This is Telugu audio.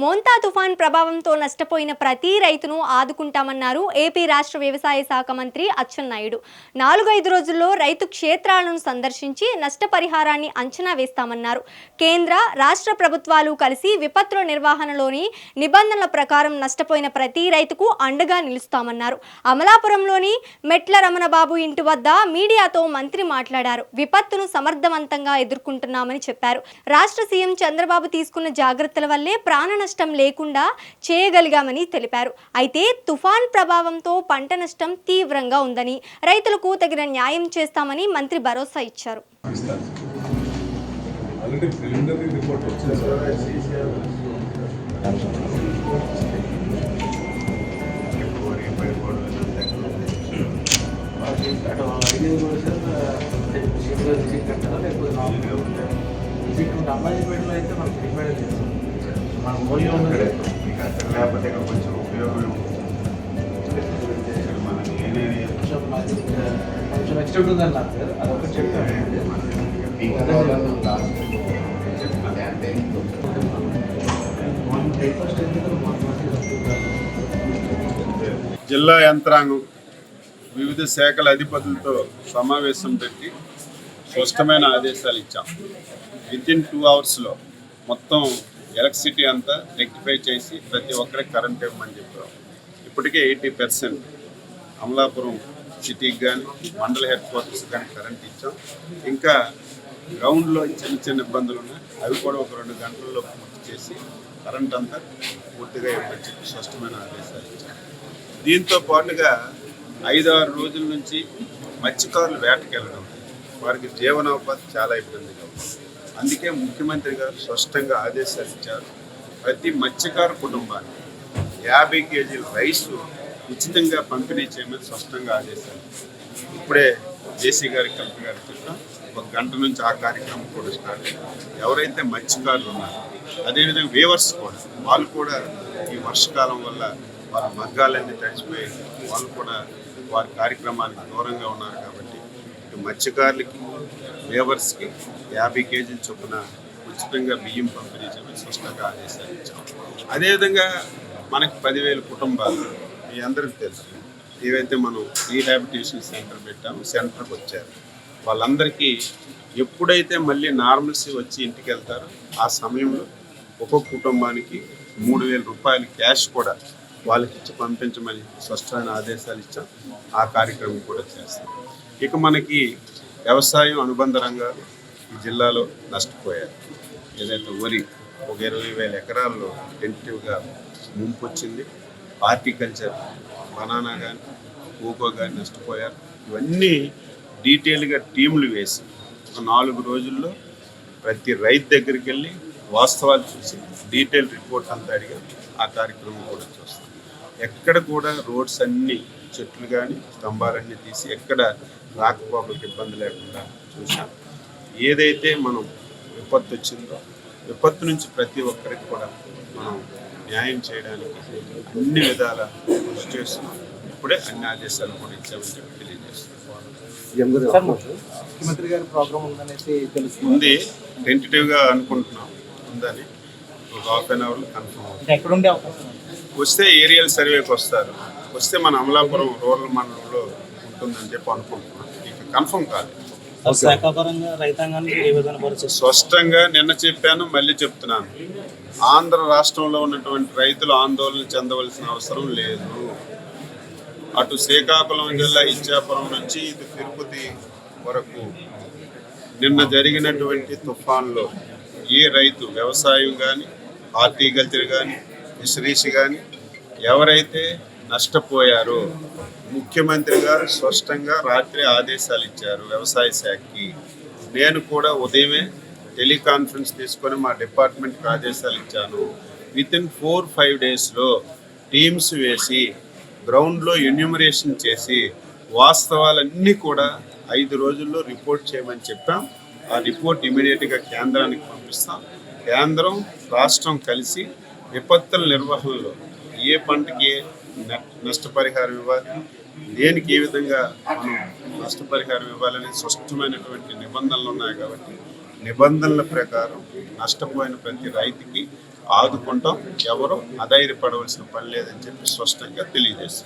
మోంతా తుఫాన్ ప్రభావంతో నష్టపోయిన ప్రతి రైతును ఆదుకుంటామన్నారు ఏపీ రాష్ట్ర వ్యవసాయ శాఖ మంత్రి అచ్చెన్నాయుడు. 4-5 రోజుల్లో రైతు క్షేత్రాలను సందర్శించి నష్టపరిహారాన్ని అంచనా వేస్తామన్నారు. కేంద్ర రాష్ట్ర ప్రభుత్వాలు కలిసి విపత్తుల నిర్వహణలోని నిబంధనల ప్రకారం నష్టపోయిన ప్రతి రైతుకు అండగా నిలుస్తామన్నారు. అమలాపురంలోని మెట్ల రమణబాబు ఇంటి వద్ద మీడియాతో మంత్రి మాట్లాడారు. విపత్తును సమర్థవంతంగా ఎదుర్కొంటున్నామని చెప్పారు. రాష్ట్ర సీఎం చంద్రబాబు తీసుకున్న జాగ్రత్తల వల్లే ప్రాణ నష్టం లేకుండా చేయగలిగామని తెలిపారు. అయితే తుఫాన్ ప్రభావంతో పంట నష్టం తీవ్రంగా ఉందని, రైతులకు తగిన న్యాయం చేస్తామని మంత్రి భరోసా ఇచ్చారు. లేకపోతే కొంచెం ఉపయోగం కొంచెం ఎక్స్టెంట్ ఉందన్నారు సార్, అదొకటి చెప్తాను. జిల్లా యంత్రాంగం వివిధ శాఖల అధిపతులతో సమావేశం పెట్టి స్పష్టమైన ఆదేశాలు ఇచ్చాం. వితిన్ 2 అవర్స్లో మొత్తం ఎలక్ట్రిసిటీ అంతా రెక్టిఫై చేసి ప్రతి ఒక్కరికి కరెంట్ ఇవ్వమని చెప్పాం. ఇప్పటికే 80% అమలాపురం సిటీకి కానీ మండల హెడ్ క్వార్టర్స్ కానీ కరెంట్ ఇచ్చాం. ఇంకా గ్రౌండ్లో చిన్న ఇబ్బందులు ఉన్నాయి, అవి కూడా ఒక 2 గంటల్లో పూర్తి చేసి కరెంట్ అంతా పూర్తిగా ఇవ్వమని చెప్పి స్పష్టమైన ఆదేశాలు ఇచ్చాం. దీంతో పాటుగా 5-6 రోజుల నుంచి మత్స్యకారులు వేటకెళ్ళడం, వారికి జీవనోపాధి చాలా ఇబ్బందిగా ఉంది. అందుకే ముఖ్యమంత్రి గారు స్పష్టంగా ఆదేశాలు ఇచ్చారు. ప్రతి మత్స్యకార కుటుంబానికి 50 కేజీల రైసు ఉచితంగా పంపిణీ చేయమని స్పష్టంగా ఆదేశాలు. ఇప్పుడే జేసీ గారి కలెక్టర్ గారు చెప్పాం, 1 గంట నుంచి ఆ కార్యక్రమం కూడా స్టార్ట్ అయింది. ఎవరైతే మత్స్యకారులు ఉన్నారో, అదేవిధంగా వేవర్స్ కూడా, వాళ్ళు కూడా ఈ వర్షకాలం వల్ల వాళ్ళ మగ్గాలన్నీ తడిచిపోయి వాళ్ళు కూడా వారి కార్యక్రమానికి దూరంగా ఉన్నారు. కాబట్టి ఇటు మత్స్యకారులకి, లేబర్స్కి 50 కేజీల చొప్పున ఉచితంగా బియ్యం పంపిణీ చేయమని స్పష్టంగా ఆదేశాలు ఇచ్చాం. అదేవిధంగా మనకి 10,000 కుటుంబాలు, మీ అందరికీ తెలుసు, ఏవైతే మనం రీహాబిలిటేషన్ సెంటర్ పెట్టామో సెంటర్కి వచ్చారు. వాళ్ళందరికీ ఎప్పుడైతే మళ్ళీ నార్మల్సీ వచ్చి ఇంటికి వెళ్తారో ఆ సమయంలో ఒక్కొక్క కుటుంబానికి 3,000 రూపాయలు క్యాష్ కూడా వాళ్ళకి ఇచ్చి పంపించమని స్పష్టమైన ఆదేశాలు ఇచ్చాం. ఆ కార్యక్రమం కూడా చేస్తాం. ఇక మనకి వ్యవసాయం అనుబంధ రంగాలు ఈ జిల్లాలో నష్టపోయారు. ఏదైతే వరి ఒక 20,000 ఎకరాల్లో టెంటివ్గా ముంపు వచ్చింది. హార్టికల్చర్, బనానా కానీ, కోకో కానీ నష్టపోయారు. ఇవన్నీ డీటెయిల్గా టీంలు వేసి ఒక 4 రోజుల్లో ప్రతి రైతు దగ్గరికి వెళ్ళి వాస్తవాలు చూసి డీటెయిల్ రిపోర్ట్ అంతా అడిగా ఆ కార్యక్రమం కూడా చూస్తాం. ఎక్కడ కూడా రోడ్స్ అన్నీ, చెట్లు కానీ స్తంభాలన్నీ తీసి ఎక్కడ రాకపోకలకు ఇబ్బంది లేకుండా చూసాం. ఏదైతే మనం విపత్తు వచ్చిందో విపత్తు నుంచి ప్రతి ఒక్కరికి కూడా మనం న్యాయం చేయడానికి అన్ని విధాల కృషి చేస్తున్నాం. ఇప్పుడే అన్ని ఆదేశాలు కూడా ఇచ్చామని చెప్పి తెలియజేస్తున్నాం. ముఖ్యమంత్రి గారి ప్రోగ్రామ్ ఉందనేసి ఉంది, టెంటేటివ్గా అనుకుంటున్నాం ఉందని. ఒక ½ an hourలో కన్ఫర్మ్ అవుతుంది. ఎక్కడుండే అవకాశం వస్తే ఏరియల్ సర్వేకి వస్తారు. వస్తే మన అమలాపురం రూరల్ మండలంలో ఉంటుందని చెప్పి అనుకుంటున్నాం. ఇక కన్ఫర్మ్ కాదు. స్పష్టంగా నిన్న చెప్పాను, మళ్ళీ చెప్తున్నాను. ఆంధ్ర రాష్ట్రంలో ఉన్నటువంటి రైతులు ఆందోళన చెందవలసిన అవసరం లేదు. అటు శ్రీకాకుళం జిల్లా ఇచ్చాపురం నుంచి ఇటు తిరుపతి వరకు నిన్న జరిగినటువంటి తుఫాన్లో ఏ రైతు, వ్యవసాయం కానీ, హార్టికల్చర్ కానీ, ఫిషరీస్ కానీ ఎవరైతే నష్టపోయారో ముఖ్యమంత్రి గారు స్పష్టంగా రాత్రి ఆదేశాలు ఇచ్చారు వ్యవసాయ శాఖకి. నేను కూడా ఉదయమే టెలికాన్ఫరెన్స్ తీసుకొని మా డిపార్ట్మెంట్కి ఆదేశాలు ఇచ్చాను. వితిన్ 4-5 డేస్లో టీమ్స్ వేసి గ్రౌండ్లో ఎన్యూమరేషన్ చేసి వాస్తవాలన్నీ కూడా 5 రోజుల్లో రిపోర్ట్ చేయమని చెప్పాం. ఆ రిపోర్ట్ ఇమీడియట్గా కేంద్రానికి పంపిస్తాం. కేంద్రం, రాష్ట్రం కలిసి విపత్తుల నిర్వహణలో ఏ పంటకి నష్టపరిహారం ఇవ్వాలి, దేనికి ఏ విధంగా మనం నష్టపరిహారం ఇవ్వాలనే స్పష్టమైనటువంటి నిబంధనలు ఉన్నాయి. కాబట్టి నిబంధనల ప్రకారం నష్టపోయిన ప్రతి రైతుకి ఆదుకుంటాం. ఎవరు అధైర్యపడవలసిన పని లేదని చెప్పి స్పష్టంగా తెలియజేస్తాం.